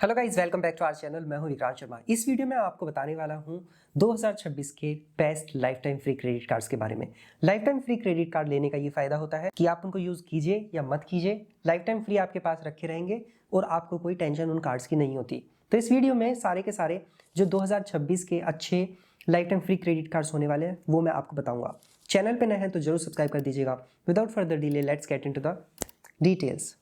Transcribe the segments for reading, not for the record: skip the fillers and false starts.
Hello guys, welcome back to our channel. मैं हूं विक्रांत शर्मा। इस वीडियो में आपको बताने वाला हूं 2026 के best life time free credit cards के बारे में। Life time free credit card लेने का ये फायदा होता है कि आप उनको यूज कीजिए या मत कीजिए, लाइफ टाइम फ्री आपके पास रखे रहेंगे और आपको कोई टेंशन उन कार्ड्स की नहीं होती। तो इस वीडियो में सारे के सारे जो 2026 के अच्छे life time free credit cards होने वाले हैं वो मैं आपको बताऊंगा। चैनल पे नए हैं तो जरूर सब्सक्राइब कर दीजिएगा। Without further delay let's get into the details.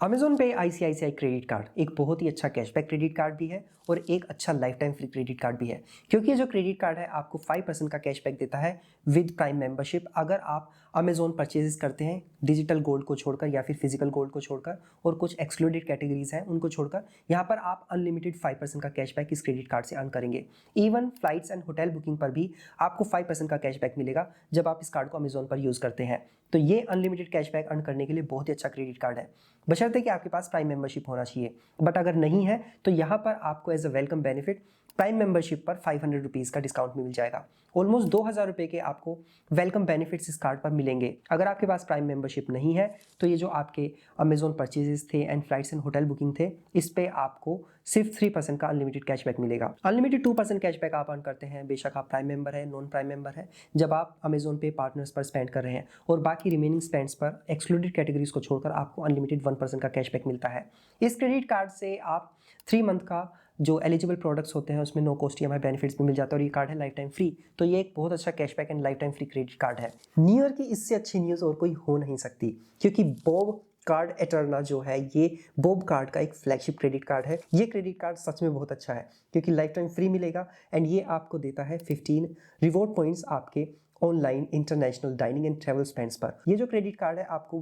Amazon पे आईसीआईसीआई क्रेडिट कार्ड एक बहुत ही अच्छा कैशबैक क्रेडिट कार्ड भी है और एक अच्छा life time free credit card भी है, क्योंकि ये जो क्रेडिट कार्ड है आपको 5% का कैशबैक देता है विद प्राइम मेंबरशिप। अगर आप अमेजोन परचेजेस करते हैं डिजिटल गोल्ड को छोड़कर या फिर फिजिकल गोल्ड को छोड़कर और कुछ एक्सक्लूडेड कैटेगरीज हैं उनको छोड़कर, यहाँ पर आप अनलिमिटेड 5% का कैशबैक इस क्रेडिट कार्ड से अर्न करेंगे। Even flights and hotel booking पर भी आपको 5% का कैशबैक मिलेगा जब आप इस कार्ड को अमेजोन पर यूज करते हैं। तो ये अनलिमिटेड कैशबैक अर्न करने के लिए बहुत ही अच्छा क्रेडिट कार्ड है, बशर्ते कि आपके पास प्राइम मेंबरशिप होना चाहिए। बट अगर नहीं है तो यहाँ पर आपको as a welcome benefit prime membership पर 500 रुपीज़ का डिस्काउंट मिल जाएगा। ऑलमोस्ट 2000 रुपये के आपको वेलकम बेनिफिट्स इस कार्ड पर मिलेंगे। अगर आपके पास प्राइम मेंबरशिप नहीं है तो ये जो आपके अमेजोन परचेजेस थे and flights and hotel booking थे, इस पे आपको सिर्फ 3% का अनलिमिटेड कैशबैक मिलेगा। अनलिमिटेड 2% कैशबैक आप अर्न करते हैं बेशक आप प्राइम मेंबर है नॉन प्राइम मेंबर है, जब आप अमेजोन पे पार्टनर्स पर स्पेंड कर रहे हैं, और बाकी रिमेनिंग स्पेंड्स पर एक्सक्लूडेड कैटेगरीज को छोड़कर आपको अनलिमिटेड 1% का कैशबैक मिलता है। इस क्रेडिट कार्ड से आप 3 मंथ का जो एलिजिबल प्रोडक्ट्स होते हैं उसमें नो कॉस्ट ईएमआई बेनिफिट्स भी मिल जाता है और ये कार्ड है लाइफ टाइम फ्री। तो ये एक बहुत अच्छा cashback and life time free credit card है। न्यू ईयर की इससे अच्छी न्यूज़ और कोई हो नहीं सकती, क्योंकि बॉब कार्ड एटर्ना जो है ये बॉब कार्ड का एक फ्लैगशिप क्रेडिट कार्ड है। ये क्रेडिट कार्ड सच में बहुत अच्छा है क्योंकि लाइफ टाइम फ्री मिलेगा एंड ये आपको देता है 15 रिवॉर्ड पॉइंट्स आपके online international dining and travel spends पर। ये जो क्रेडिट कार्ड है आपको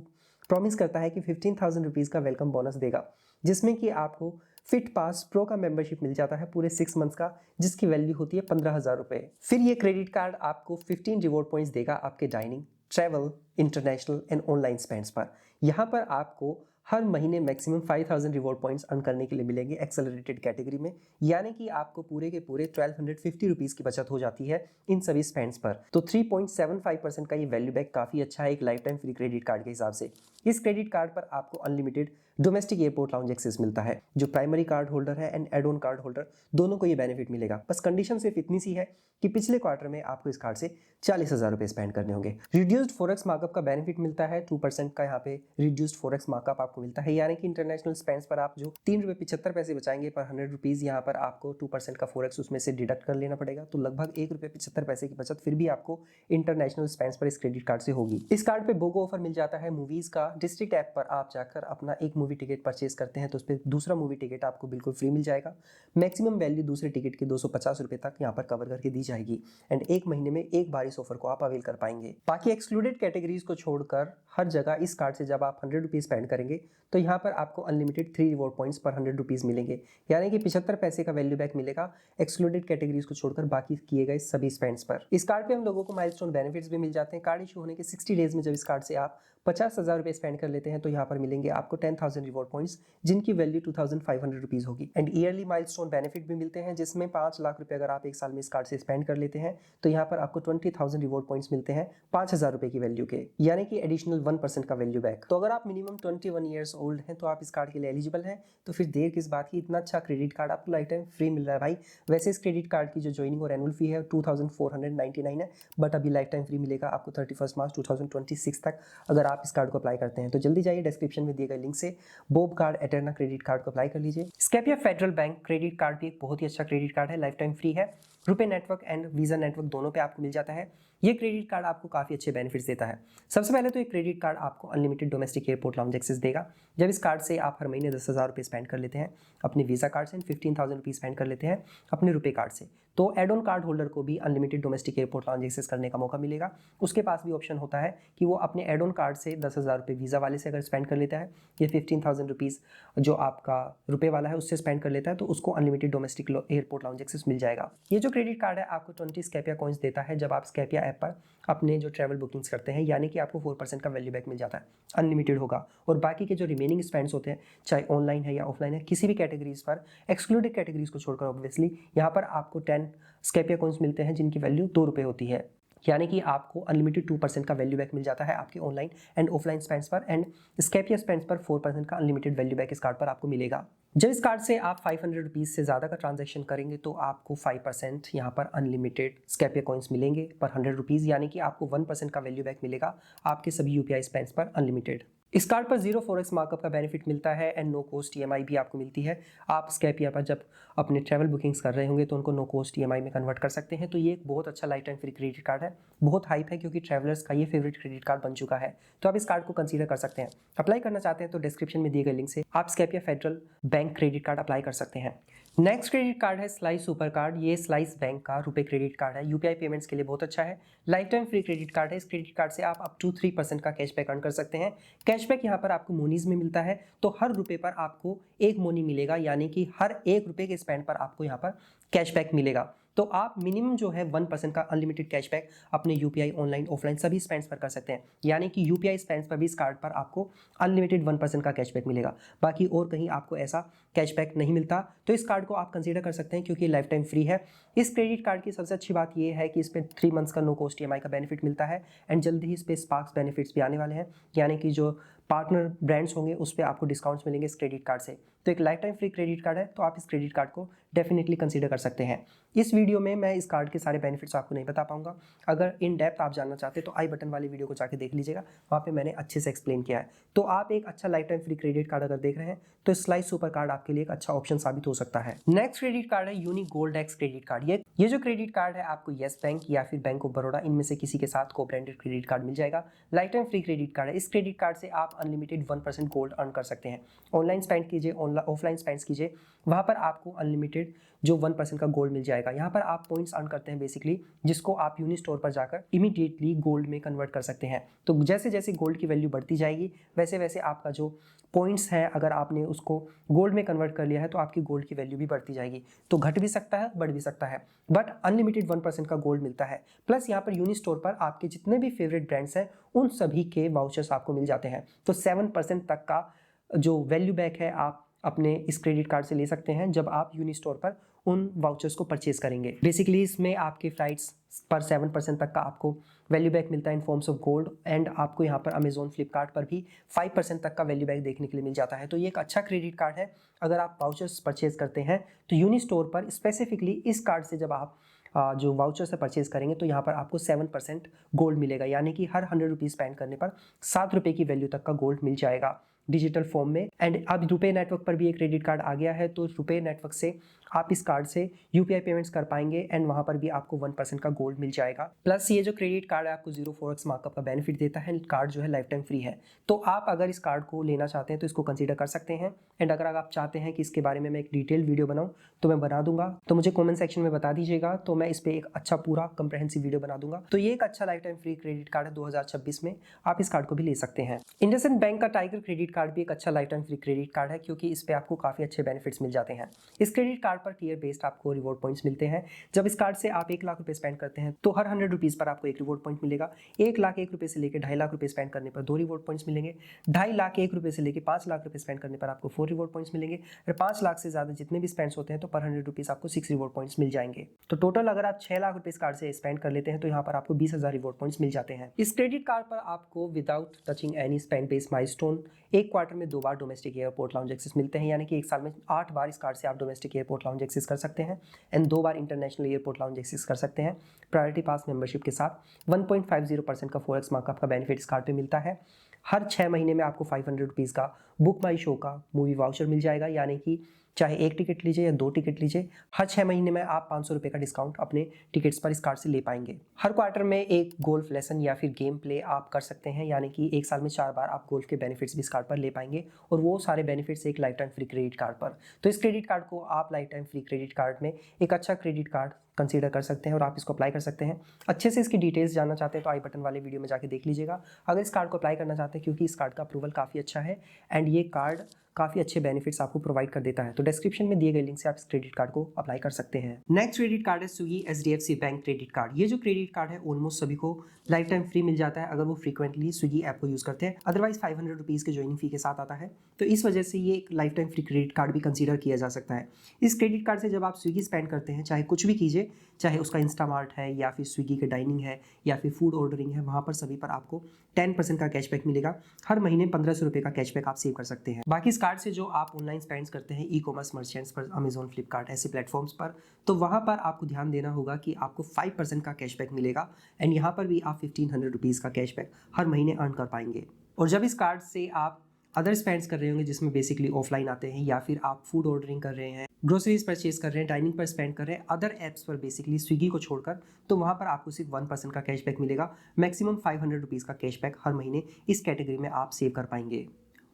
प्रॉमिस करता है कि 15,000 रुपीज़ का वेलकम बोनस देगा, जिसमें कि आपको फिट पास प्रो का मेंबरशिप मिल जाता है पूरे 6 मंथ्स का, जिसकी वैल्यू होती है 15,000 रुपये। फिर ये क्रेडिट कार्ड आपको 15 रिवॉर्ड पॉइंट्स देगा आपके dining, travel, international and online spends पर। यहाँ पर आपको हर महीने मैक्सिमम 5,000 रिवॉर्ड पॉइंट्स अर्न करने के लिए मिलेंगे एक्सेलरेटेड कैटेगरी में, यानी कि आपको पूरे के पूरे 1250 रुपीज़ की बचत हो जाती है इन सभी स्पेंड्स पर। तो 3.75% का ये वैल्यू बैक काफ़ी अच्छा है एक life time free credit card के हिसाब से। इस क्रेडिट कार्ड पर आपको unlimited domestic airport lounge access मिलता है। जो प्राइमरी कार्ड होल्डर है and add on card holder दोनों को ये बेनिफिट मिलेगा। बस कंडीशन सिर्फ इतनी सी है कि पिछले क्वार्टर में आपको इस कार्ड से 40,000 रुपये स्पेंड करने होंगे। रिड्यूस्ड फॉरेक्स मार्कअप का बेनिफिट मिलता है 2% का। यहाँ पे रिड्यूस्ड फॉरेक्स मार्कअप आपको मिलता है, यानी कि इंटरनेशनल स्पेंड्स पर आप जो 3.75 रुपये बचाएंगे पर 100 रुपीज़, यहाँ पर आपको 2% का फॉरेक्स उसमें से डिडक्ट कर लेना पड़ेगा। तो लगभग 1.75 रुपये की बचत फिर भी आपको इंटरनेशनल स्पेंड्स पर इस क्रेडिट कार्ड से होगी। इस कार्ड पे बोगो ऑफर मिल जाता है मूवीज का। डिस्ट्रिक्ट ऐप पर आप जाकर अपना एक मूवी टिकट परचेज करते हैं तो उस पर दूसरा मूवी टिकट आपको बिल्कुल फ्री मिल जाएगा। मैक्सिमम वैल्यू दूसरे टिकट की 250 रुपये तक यहाँ पर कवर करके दी जाएगी एंड एक महीने में एक बार इस ऑफर को आप अवेल कर पाएंगे। बाकी एक्सक्लूडेड कैटेगरीज को छोड़कर हर जगह इस कार्ड से जब आप 100 रुपीज़ स्पेंड करेंगे तो यहाँ पर आपको अनलिमिटेड 3 रिवॉर्ड पॉइंट्स पर 100 रुपीज़ मिलेंगे, यानी कि 75 पैसे का वैल्यू बैक मिलेगा एक्सक्लूडेड कैटेगरीज को छोड़कर बाकी किए गए सभी स्पेंड्स पर। इस कार्ड पे हम लोगों को माइलस्टोन बेनिफिट्स भी मिल जाते हैं। कार्ड इशू होने के 60 डेज में जब इस कार्ड से आप 50,000 रुपये स्पेंड कर लेते हैं तो यहाँ पर मिलेंगे आपको 10,000 रिवॉर्ड पॉइंट्स, जिनकी वैल्यू 2,500 रुपीज़ होगी। एंड ईयरली माइलस्टोन बेनिफिट भी मिलते हैं, जिसमें 5 लाख रुपये अगर आप एक साल में इस कार्ड से स्पेंड कर लेते हैं तो यहाँ पर आपको 20,000 रिवॉर्ड पॉइंट्स मिलते हैं 5,000 रुपये की वैल्यू के, यानी कि एडिशनल 1% का वैल्यू बैक। तो अगर आप मिनिमम 21 ईयर्स ओल्ड हैं तो आप इस कार्ड के लिए एलिजिबल हैं। तो फिर देर किस बात की, इतना अच्छा क्रेडिट कार्ड आपको लाइफ टाइम फ्री मिल रहा है भाई। वैसे इस क्रेडिट कार्ड की जो ज्वाइनिंग और एनुअल फी है 2,499 है, बट अभी लाइफ टाइम फ्री मिलेगा आपको 31 मार्च 2026 तक अगर आप इस कार्ड को अप्लाई करते हैं। तो जल्दी जाइए डिस्क्रिप्शन में दिए गए लिंक से Bob card Eterna credit card को अप्लाई कर लीजिए। Scapia federal bank credit card भी एक बहुत ही अच्छा क्रेडिट कार्ड है, लाइफ टाइम फ्री है। RuPay network and visa network दोनों पे आपको मिल जाता है। ये क्रेडिट कार्ड आपको काफ़ी अच्छे बेनिफिट्स देता है। सबसे पहले तो ये क्रेडिट कार्ड आपको unlimited domestic airport lounge access देगा। जब इस कार्ड से आप हर महीने 10,000 रुपये स्पेंड कर लेते हैं अपने वीज़ा कार्ड से, 15,000 रुपीज़ स्पेंड कर लेते हैं अपने रुपए कार्ड से, तो एड ऑन कार्ड होल्डर को भी unlimited domestic airport lounge access करने का मौका मिलेगा। उसके पास भी ऑप्शन होता है कि वो अपने एड ऑन कार्ड से 10,000 रुपये वीज़ा वाले से अगर स्पेंड कर लेता है, ये 15,000 रुपीज़ जो आपका रुपए वाला है उससे स्पेंड कर लेता है, तो उसको unlimited domestic airport lounge access मिल जाएगा। ये जो क्रेडिट कार्ड है आपको 20 स्कैपिया कॉइन्स देता है जब आप स्कैपिया ऐप पर अपने जो ट्रैवल बुकिंग्स करते हैं, यानी कि आपको 4% का वैल्यू बैक मिल जाता है, अनलिमिटेड होगा। और बाकी के जो रिमेनिंग स्पेंड्स होते हैं चाहे ऑनलाइन है या ऑफलाइन है, किसी भी कैटेगरीज पर एक्सक्लूडेड कैटेगरीज को छोड़कर ऑब्वियसली यहाँ पर आपको 10 स्कैपिया कॉइन्स मिलते हैं जिनकी वैल्यू 2 रुपये होती है, यानी कि आपको अनलिमिटेड 2% का वैल्यू बैक मिल जाता है आपके ऑनलाइन एंड ऑफलाइन स्पेंड्स पर, एंड स्कैपिया स्पेंड्स पर 4% का अनलिमिटेड वैल्यू बैक इस कार्ड पर आपको मिलेगा। जब इस कार्ड से आप 500 रुपीज़ से ज़्यादा का ट्रांजैक्शन करेंगे तो आपको 5% यहाँ पर अनलिमिटेड स्कैपिया कॉइन्स मिलेंगे पर 100 रुपीज़, यानी कि आपको 1% का वैल्यू बैक मिलेगा आपके सभी यूपीआई स्पेंड्स पर अनलिमिटेड। इस कार्ड पर 0 फॉरेक्स मार्कअप का बेनिफिट मिलता है एंड नो कॉस्ट ईएमआई भी आपको मिलती है। आप स्कैपिया पर जब अपने ट्रैवल बुकिंग्स कर रहे होंगे तो उनको नो कॉस्ट ईएमआई में कन्वर्ट कर सकते हैं। तो ये एक बहुत अच्छा life time free credit card है, बहुत हाइप है क्योंकि ट्रैवलर्स का ये फेवरेट क्रेडिट कार्ड बन चुका है। तो आप इस कार्ड को कंसीडर कर सकते हैं। अप्लाई करना चाहते हैं तो डिस्क्रिप्शन में दिए गए लिंक से आप Scapia federal bank credit card apply कर सकते हैं। नेक्स्ट क्रेडिट कार्ड है स्लाइस सुपर कार्ड। ये स्लाइस बैंक का रुपए क्रेडिट कार्ड है, यूपीआई पेमेंट्स के लिए बहुत अच्छा है। Life time free credit card है। इस क्रेडिट कार्ड से आप अप टू 3% का कैशबैक अर्न कर सकते हैं। कैशबैक यहाँ पर आपको मोनीज में मिलता है, तो हर रुपए पर आपको एक मोनी मिलेगा, यानी कि हर एक रुपए के स्पेंड पर आपको यहाँ पर कैशबैक मिलेगा। तो आप मिनिमम जो है 1% का अनलिमिटेड कैशबैक अपने यूपीआई ऑनलाइन ऑफलाइन सभी स्पेंड्स पर कर सकते हैं, यानी कि यूपीआई स्पेंड्स पर भी इस कार्ड पर आपको अनलिमिटेड 1% का कैशबैक मिलेगा। बाकी और कहीं आपको ऐसा कैशबैक नहीं मिलता। तो इस कार्ड को आप कंसीडर कर सकते हैं क्योंकि लाइफ टाइम फ्री है। इस क्रेडिट कार्ड की सबसे अच्छी बात यह है कि इस पर 3 मंथ्स का नो कॉस्ट ईएमआई का बेनिफिट मिलता है एंड जल्दी ही इस पर स्पार्क्स बेनिफिट्स भी आने वाले हैं, यानी कि जो पार्टनर ब्रांड्स होंगे उस पर आपको डिस्काउंट्स मिलेंगे इस क्रेडिट कार्ड से। तो एक life time free credit card है, तो आप इस क्रेडिट कार्ड को डेफिनेटली कंसीडर कर सकते हैं। इस वीडियो में मैं इस कार्ड के सारे बेनिफिट्स आपको नहीं बता पाऊंगा। अगर इन डेप्थ आप जानना चाहते हैं तो आई बटन वाली वीडियो को जाके देख लीजिएगा, वहाँ पे मैंने अच्छे से एक्सप्लेन किया है। तो आप एक अच्छा life time free credit card अगर देख रहे हैं तो स्लाइस सुपर कार्ड आपके लिए एक अच्छा ऑप्शन साबित हो सकता है। नेक्स्ट क्रेडिट कार्ड है unique gold x credit card. ये जो क्रेडिट कार्ड है आपको येस बैंक या फिर बैंक ऑफ बड़ौदा इनमें से किसी के साथ को ब्रांडेड क्रेडिट कार्ड मिल जाएगा। Life time free credit card है। इस क्रेडिट कार्ड से आप अनलिमिटेड 1% गोल्ड अर्न कर सकते हैं। ऑनलाइन स्पेंड कीजिए, ऑफलाइन स्पेंड कीजिए, वहाँ पर आपको अनलिमिटेड जो 1% का गोल्ड मिल जाएगा। यहाँ पर आप पॉइंट्स अर्न करते हैं बेसिकली, जिसको आप यूनि स्टोर पर जाकर इमीडिएटली गोल्ड में कन्वर्ट कर सकते हैं। तो जैसे जैसे गोल्ड की वैल्यू बढ़ती जाएगी वैसे वैसे आपका जो पॉइंट्स है अगर आपने उसको गोल्ड में कन्वर्ट कर लिया है तो आपकी गोल्ड की वैल्यू भी बढ़ती जाएगी। तो घट भी सकता है, बढ़ भी सकता है, बट अनलिमिटेड 1% का गोल्ड मिलता है। प्लस यहाँ पर यूनि स्टोर पर आपके जितने भी फेवरेट ब्रांड्स हैं उन सभी के वाउचर्स आपको मिल जाते हैं। तो 7% तक का जो वैल्यू बैक है आप अपने इस क्रेडिट कार्ड से ले सकते हैं जब आप यूनि स्टोर पर उन वाउचर्स को परचेज करेंगे। बेसिकली इसमें आपके फ्लाइट्स पर 7% तक का आपको वैल्यू बैक मिलता है इन फॉर्म्स ऑफ गोल्ड एंड आपको यहाँ पर अमेजोन फ्लिपकार्ट पर भी 5% तक का वैल्यू बैक देखने के लिए मिल जाता है। तो ये एक अच्छा क्रेडिट कार्ड है। अगर आप वाउचर्स परचेज करते हैं तो यूनि स्टोर पर स्पेसिफिकली इस कार्ड से जब आप जो वाउचर से परचेज करेंगे तो यहाँ पर आपको 7% गोल्ड मिलेगा, यानी कि हर 100 रुपीज़ स्पेंड करने पर 7 रुपये की वैल्यू तक का गोल्ड मिल जाएगा डिजिटल फॉर्म में। एंड अब रुपे नेटवर्क पर भी एक क्रेडिट कार्ड आ गया है, तो रुपे नेटवर्क से आप इस कार्ड से यूपीआई पेमेंट्स कर पाएंगे एंड वहाँ पर भी आपको 1% का गोल्ड मिल जाएगा। प्लस ये जो क्रेडिट कार्ड है आपको 0 फॉरेक्स मार्कअप का बेनिफिट देता है। कार्ड जो है लाइफ टाइम फ्री है। तो आप अगर इस कार्ड को लेना चाहते हैं तो इसको कंसीडर कर सकते हैं। एंड अगर आप चाहते हैं कि इसके बारे में मैं एक डिटेल वीडियो बनाऊँ तो मैं बना दूंगा, तो मुझे कॉमेंट सेक्शन में बता दीजिएगा, तो मैं इस पर एक अच्छा पूरा कंप्रहेंसिव वीडियो बना दूंगा। तो ये एक अच्छा life time free credit card है 2026 में, आप इस कार्ड को भी ले सकते हैं। इंडसइंड बैंक का टाइगर क्रेडिट कार्ड भी एक अच्छा life time free credit card है क्योंकि इस पे आपको काफी अच्छे बेनिफिट्स मिल जाते हैं। इस क्रेडिट कार्ड पर टियर बेस्ड आपको रिवॉर्ड पॉइंट्स मिलते हैं। जब इस कार्ड से आप 1 लाख रुपए स्पेंड करते हैं तो हर 100 रुपीज पर आपको एक रिवॉर्ड पॉइंट मिलेगा। 1 लाख 1 रुपए से लेकर 2.5 लाख रुपए स्पेंड करने पर 2 रिवॉर्ड पॉइंट्स मिलेंगे। 2.5 लाख 1 रुपए से लेकर 5 लाख रुपए स्पेंड करने पर आपको 4 रिवॉर्ड पॉइंट्स मिलेंगे। और 5 लाख से ज्यादा जितने भी स्पेंड्स होते हैं तो पर 100 रुपीज आपको 6 रिवॉर्ड पॉइंट्स मिल जाएंगे। तो टोटल अगर आप 6 लाख रुपए इस कार्ड से स्पेंड कर लेते हैं तो यहाँ पर आपको 20,000 रिवॉर्ड पॉइंट्स मिल जाते हैं। इस क्रेडिट कार्ड पर आपको without touching any spend based milestone एक क्वार्टर में 2 बार डोमेस्टिक एयरपोर्ट लाउंज एक्सेस मिलते हैं, यानी कि एक साल में 8 बार इस कार्ड से आप डोमेस्टिक एयरपोर्ट लाउंज एक्सेस कर सकते हैं एंड 2 बार इंटरनेशनल एयरपोर्ट लाउंज एक्सेस कर सकते हैं। प्रायोरिटी पास मेंबरशिप के साथ 1.50% का फॉरेक्स मार्कअप का बेनिफिट इस कार्ड पे मिलता है। हर 6 महीने में आपको 500 रुपीज़ का बुक माई शो का मूवी वाउचर मिल जाएगा, यानी कि चाहे 1 टिकट लीजिए या 2 टिकट लीजिए, हर 6 महीने में आप 500 रुपये का डिस्काउंट अपने टिकट्स पर इस कार्ड से ले पाएंगे। हर क्वार्टर में एक गोल्फ लेसन या फिर गेम प्ले आप कर सकते हैं, यानी कि एक साल में 4 बार आप गोल्फ के बेनिफिट्स भी इस कार्ड पर ले पाएंगे और वो सारे बेनिफिट्स एक life time free credit card पर। तो इस क्रेडिट कार्ड को आप life time free credit card में एक अच्छा क्रेडिट कार्ड कंसीडर कर सकते हैं और आप इसको अप्लाई कर सकते हैं। अच्छे से इसकी डिटेल्स जानना चाहते हैं तो आई बटन वाले वीडियो में जाके देख लीजिएगा अगर इस कार्ड को अप्लाई करना चाहते हैं, क्योंकि इस कार्ड का अप्रूवल काफ़ी अच्छा है एंड ये कार्ड काफ़ी अच्छे बेनिफिट्स आपको प्रोवाइड कर देता है। तो डिस्क्रिप्शन में दिए गए लिंक से आप इस क्रेडिट कार्ड को अप्लाई कर सकते हैं। नेक्स्ट क्रेडिट कार्ड है Swiggy HDFC bank credit card. ये जो क्रेडिट कार्ड है ऑलमोस्ट सभी को लाइफ टाइम फ्री मिल जाता है अगर वो फ्रीक्वेंटली स्विगी ऐप को यूज़ करते हैं, अदरवाइज 500 रुपीज़ के ज्वाइनिंग फी के साथ आता है। तो इस वजह से ये एक life time free credit card भी कंसीडर किया जा सकता है। इस क्रेडिट कार्ड से जब आप स्विगी स्पेंड करते हैं, चाहे कुछ भी कीजिए, कीजिए, चाहे उसका इंस्टामार्ट है या फिर स्विगी के डाइनिंग है या फिर फूड ऑर्डरिंग है, वहाँ पर सभी पर आपको 10% का कैशबैक मिलेगा। हर महीने 1500 रुपये का कैशबैक आप सेव कर सकते हैं। बाकी इस कार्ड से जो आप ऑनलाइन स्पेंड्स करते हैं ई कॉमर्स मर्चेंट्स पर, अमेजोन, फ्लिपकार्ट ऐसे प्लेटफॉर्म्स पर, तो वहाँ पर आपको ध्यान देना होगा कि आपको 5% का कैशबैक मिलेगा एंड यहाँ पर भी आप 1500 रुपीज़ का कैशबैक हर महीने अर्न कर पाएंगे। और जब इस कार्ड से आप अदर स्पेंड्स कर रहे होंगे जिसमें बेसिकली ऑफलाइन आते हैं या फिर आप फूड ऑर्डरिंग कर रहे हैं, ग्रोसरीज परचेज कर रहे हैं, डाइनिंग पर स्पेंड कर रहे हैं अदर ऐप्स पर बेसिकली स्विगी को छोड़कर, तो वहाँ पर आपको सिर्फ 1% का कैशबैक मिलेगा। मैक्सिमम 500 रुपीज़ का कैशबैक हर महीने इस कैटेगरी में आप सेव कर पाएंगे।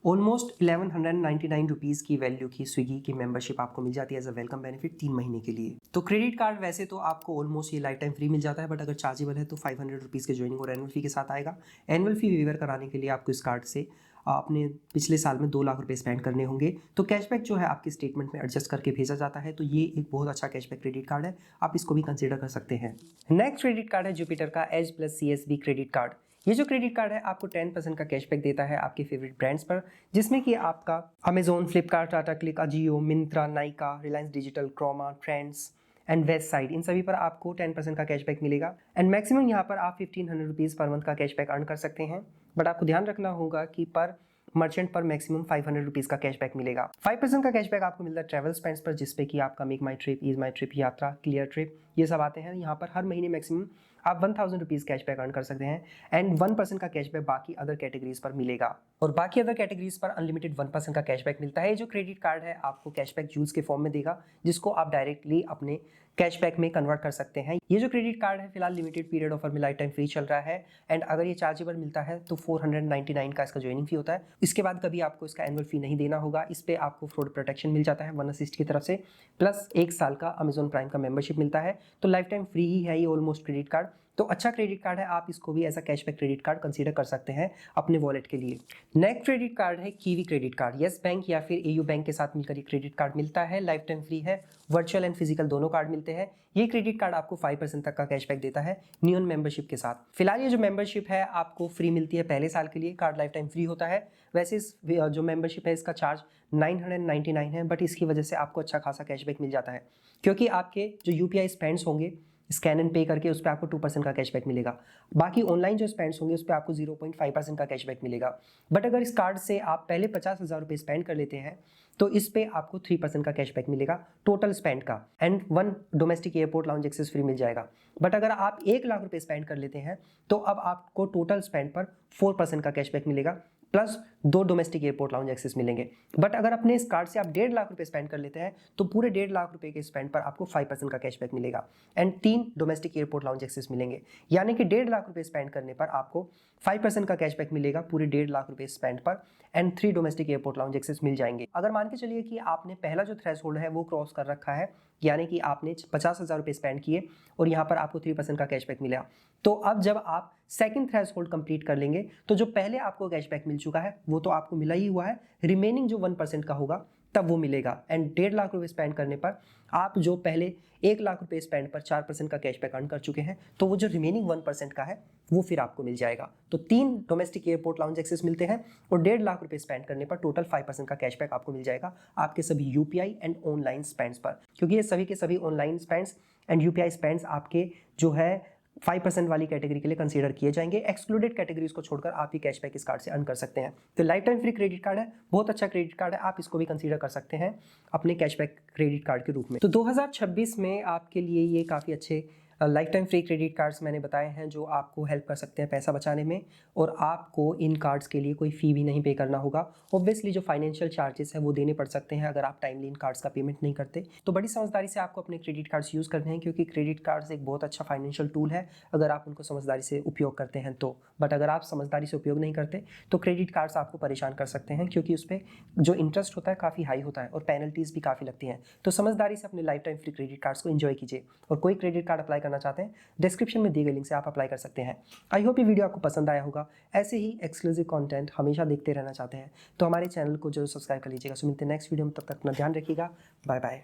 ऑलमोस्ट 1199 रुपीज़ की वैल्यू की स्विगी की मेंबरशिप आपको मिल जाती है एज अ वेलकम बेनिफिट 3 महीने के लिए। तो क्रेडिट कार्ड वैसे तो आपको ऑलमोस्ट ये लाइफ टाइम फ्री मिल जाता है, बट अगर चार्जेबल है तो 500 रुपीज़ के ज्वाइनिंग और एनुअल फी के साथ आएगा। एनुअल फी वेवर कराने के लिए आपको इस कार्ड से आपने पिछले साल में 2 लाख रुपए स्पेंड करने होंगे, तो कैशबैक जो है आपके स्टेटमेंट में एडजस्ट करके भेजा जाता है। तो ये एक बहुत अच्छा कैशबैक क्रेडिट कार्ड है, आप इसको भी कंसीडर कर सकते हैं। नेक्स्ट क्रेडिट कार्ड है जुपिटर का edge plus CSB credit card. ये जो क्रेडिट कार्ड है आपको 10% का कैशबैक देता है आपके फेवरेट ब्रांड्स पर, जिसमें कि आपका Amazon, Flipkart, Tata click, Ajio, Myntra, Nykaa, Reliance digital, Croma, trends and Westside, इन सभी पर आपको 10% का कैशबैक मिलेगा। एंड मैक्सिमम यहाँ पर आप 1500 रुपीज़ पर मंथ का कैशबैक अर्न कर सकते हैं, बट आपको ध्यान रखना होगा कि पर मर्चेंट पर मैक्सिमम 500 रुपीज़ का कैशबैक मिलेगा। 5% का कैशबैक आपको मिलता है ट्रैवल स्पेंड्स पर, जिसपे कि आपका मेक माई ट्रिप, ईज माई ट्रिप, यात्रा, क्लियर ट्रिप, ये सब आते हैं। यहाँ पर हर महीने मैक्सिमम आप 1000 रुपीज़ कैशबैक अर्न कर सकते हैं एंड 1% का कैशबैक बाकी अदर कैटेगरीज पर मिलेगा। और बाकी अदर कैटेगरीज पर अनलिमिटेड 1% का कैशबैक मिलता है। जो क्रेडिट कार्ड है आपको कैशबैक जूल्स के फॉर्म में देगा, जिसको आप डायरेक्टली अपने कैशबैक में कन्वर्ट कर सकते हैं। ये जो क्रेडिट कार्ड है फिलहाल लिमिटेड पीरियड ऑफर में लाइफ टाइम फ्री चल रहा है एंड अगर ये चार्जेबल मिलता है तो 499 का इसका ज्वाइनिंग फी होता है। इसके बाद कभी आपको इसका एनुअल फी नहीं देना होगा। इस पे आपको फ्रॉड प्रोटेक्शन मिल जाता है वन असिस्ट की तरफ से, प्लस 1 साल का अमेजोन प्राइम का मेंबरशिप मिलता है। तो लाइफ टाइम फ्री ही है ये ऑलमोस्ट क्रेडिट कार्ड। तो अच्छा क्रेडिट कार्ड है, आप इसको भी as a cashback credit card consider कर सकते हैं अपने वॉलेट के लिए। नेक्स्ट क्रेडिट कार्ड है Kiwi credit card. Yes Bank या फिर AU बैंक के साथ मिलकर ये क्रेडिट कार्ड मिलता है, लाइफ टाइम फ्री है, वर्चुअल एंड फिजिकल दोनों कार्ड मिलते हैं। ये क्रेडिट कार्ड आपको 5% तक का कैशबैक देता है नियॉन मेंबरशिप के साथ। फिलहाल ये जो मेंबरशिप है आपको फ्री मिलती है पहले साल के लिए, कार्ड लाइफ टाइम फ्री होता है। वैसे इस जो मेंबरशिप है इसका चार्ज 999 है, बट इसकी वजह से आपको अच्छा खासा कैशबैक मिल जाता है, क्योंकि आपके जो UPI स्पेंड्स होंगे स्कैन एंड पे करके उस पर आपको 2% का कैशबैक मिलेगा। बाकी ऑनलाइन जो स्पेंड्स होंगे उस पर आपको 0.5% का कैशबैक मिलेगा। बट अगर इस कार्ड से आप पहले 50,000 रुपये स्पेंड कर लेते हैं तो इस पे आपको 3% का कैशबैक मिलेगा टोटल स्पेंड का and 1 domestic airport lounge access free मिल जाएगा। बट अगर आप 1 लाख रुपये स्पेंड कर लेते हैं तो अब आपको टोटल स्पेंड पर 4% का कैशबैक मिलेगा, plus 2 domestic airport lounge access मिलेंगे। बट अगर अपने इस कार्ड से आप 1.5 लाख रुपए स्पेंड कर लेते हैं तो पूरे 1.5 लाख रुपए के स्पेंड पर आपको 5% का कैशबैक मिलेगा and 3 domestic airport lounge access मिलेंगे। यानी कि 1.5 लाख रुपए स्पेंड करने पर आपको 5% का कैशबैक मिलेगा पूरे 1.5 लाख रुपए स्पेंड पर and 3 domestic airport lounge access मिल जाएंगे। अगर मान के चलिए कि आपने पहला जो थ्रेशोल्ड है वो क्रॉस कर रखा है, यानी कि आपने 50,000 रुपये स्पेंड किए और यहाँ पर आपको 3% का कैशबैक मिला, तो अब जब आप सेकंड थ्रेशोल्ड कंप्लीट कर लेंगे तो जो पहले आपको कैशबैक मिल चुका है वो तो आपको मिला ही हुआ है, रिमेनिंग जो 1% का होगा तब वो मिलेगा एंड 1.5 लाख रुपए स्पेंड करने पर आप जो पहले 1 लाख रुपए स्पेंड पर 4% का कैशबैक अर्न कर चुके हैं, तो वो जो रिमेनिंग 1% का है वो फिर आपको मिल जाएगा। तो 3 डोमेस्टिक एयरपोर्ट लाउंज एक्सेस मिलते हैं और 1.5 लाख रुपए स्पेंड करने पर टोटल 5% का कैशबैक आपको मिल जाएगा आपके सभी UPI एंड ऑनलाइन स्पेंड्स पर, क्योंकि ये सभी के सभी online spends and UPI spends आपके जो है 5% वाली कैटेगरी के लिए कंसीडर किए जाएंगे। एक्सक्लूडेड कैटेगरीज को छोड़कर आप ये कैशबैक इस कार्ड से अर्न कर सकते हैं। तो life time free credit card है, बहुत अच्छा क्रेडिट कार्ड है, आप इसको भी कंसीडर कर सकते हैं अपने कैशबैक क्रेडिट कार्ड के रूप में। तो 2026 में आपके लिए ये काफ़ी अच्छे life time free credit cards मैंने बताए हैं जो आपको हेल्प कर सकते हैं पैसा बचाने में, और आपको इन कार्ड्स के लिए कोई फ़ी भी नहीं पे करना होगा। ऑब्वियसली जो फाइनेंशियल चार्जेस है वो देने पड़ सकते हैं अगर आप टाइमली इन कार्ड्स का पेमेंट नहीं करते, तो बड़ी समझदारी से आपको अपने क्रेडिट कार्ड्स यूज़ करने हैं, क्योंकि क्रेडिट कार्ड्स एक बहुत अच्छा फाइनेंशियल टूल है अगर आप उनको समझदारी से उपयोग करते हैं तो। बट अगर आप समझदारी से उपयोग नहीं करते तो क्रेडिट कार्ड्स आपको परेशान कर सकते हैं, क्योंकि उस पर जो इंटरेस्ट होता है काफ़ी हाई होता है और पेनल्टीज़ भी काफ़ी लगती हैं। तो समझदारी से अपने life time free credit cards को एंजॉय कीजिए, और कोई क्रेडिट कार्ड अप्लाई करना चाहते हैं डिस्क्रिप्शन में दिए गए लिंक से आप अप्लाई कर सकते हैं। आई होप ये वीडियो आपको पसंद आया होगा। ऐसे ही एक्सक्लूसिव कंटेंट हमेशा देखते रहना चाहते हैं तो हमारे चैनल को जरूर सब्सक्राइब कर लीजिएगा। सो मिलते हैं नेक्स्ट वीडियो में, तब तक अपना ध्यान रखिएगा। Bye bye.